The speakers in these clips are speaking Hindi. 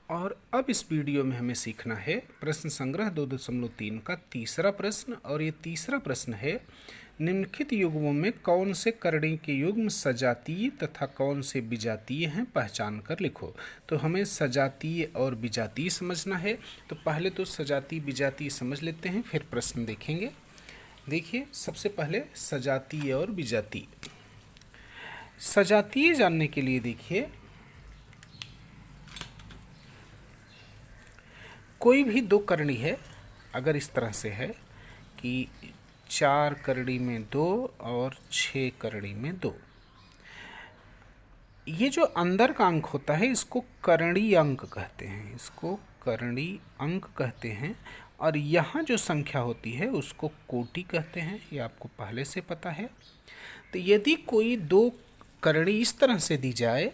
और अब इस वीडियो में हमें सीखना है प्रश्न संग्रह 2.3 का तीसरा प्रश्न। और ये तीसरा प्रश्न है, निम्नलिखित युग्मों में कौन से करणी के युग्म सजातीय तथा कौन से विजातीय हैं, पहचान कर लिखो। तो हमें सजातीय और विजातीय समझना है। तो पहले तो सजातीय विजातीय समझ लेते हैं, फिर प्रश्न देखेंगे। देखिए, सबसे पहले सजातीय और विजातीय। सजातीय जानने के लिए देखिए, कोई भी दो करणी है, अगर इस तरह से है कि 4 करणी में 2 और 6 करणी में 2, ये जो अंदर का अंक होता है इसको करणी अंक कहते हैं, इसको करणी अंक कहते हैं। और यहाँ जो संख्या होती है उसको कोटि कहते हैं, ये आपको पहले से पता है। तो यदि कोई दो करणी इस तरह से दी जाए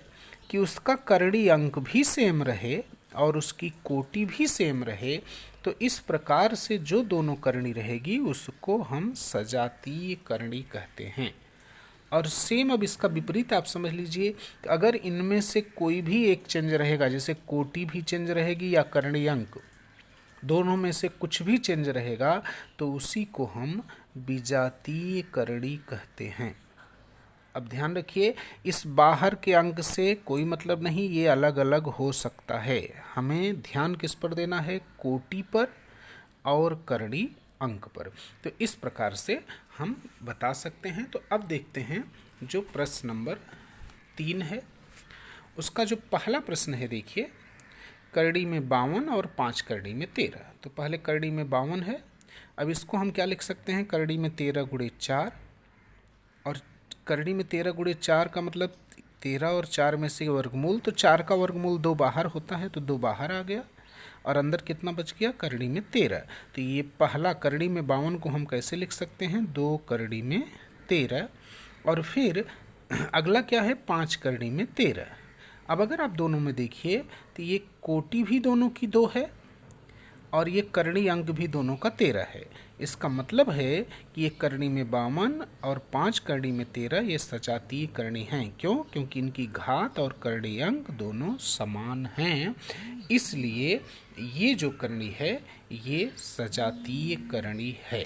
कि उसका करणी अंक भी सेम रहे और उसकी कोटि भी सेम रहे, तो इस प्रकार से जो दोनों करणी रहेगी उसको हम सजातीय करणी कहते हैं। और सेम अब इसका विपरीत आप समझ लीजिए, अगर इनमें से कोई भी एक चेंज रहेगा, जैसे कोटि भी चेंज रहेगी या करणी अंक, दोनों में से कुछ भी चेंज रहेगा, तो उसी को हम विजातीय करणी कहते हैं। अब ध्यान रखिए, इस बाहर के अंक से कोई मतलब नहीं, ये अलग अलग हो सकता है। हमें ध्यान किस पर देना है? कोटि पर और करणी अंक पर। तो इस प्रकार से हम बता सकते हैं। तो अब देखते हैं जो प्रश्न नंबर 3 है, उसका जो पहला प्रश्न है, देखिए, करणी में 52 और 5 करणी में 13। तो पहले करणी में 52 है। अब इसको हम क्या लिख सकते हैं? करणी में 13 गुणे 4, और करणी में 13 गुणे 4 का मतलब 13 और 4 में से वर्गमूल, तो 4 का वर्गमूल 2 बाहर होता है, तो 2 बाहर आ गया और अंदर कितना बच गया? करणी में 13। तो ये पहला करणी में 52 को हम कैसे लिख सकते हैं? 2 करणी में 13। और फिर अगला क्या है? 5 करणी में 13। अब अगर आप दोनों में देखिए तो ये कोटि भी दोनों की 2 है और ये करणी अंक भी दोनों का 13 है। इसका मतलब है कि ये करणी में 52 और 5 करणी में 13 ये सजातीय करणी हैं। क्यों? क्योंकि इनकी घात और करणी अंक दोनों समान हैं, इसलिए ये जो करणी है ये सजातीय करणी है।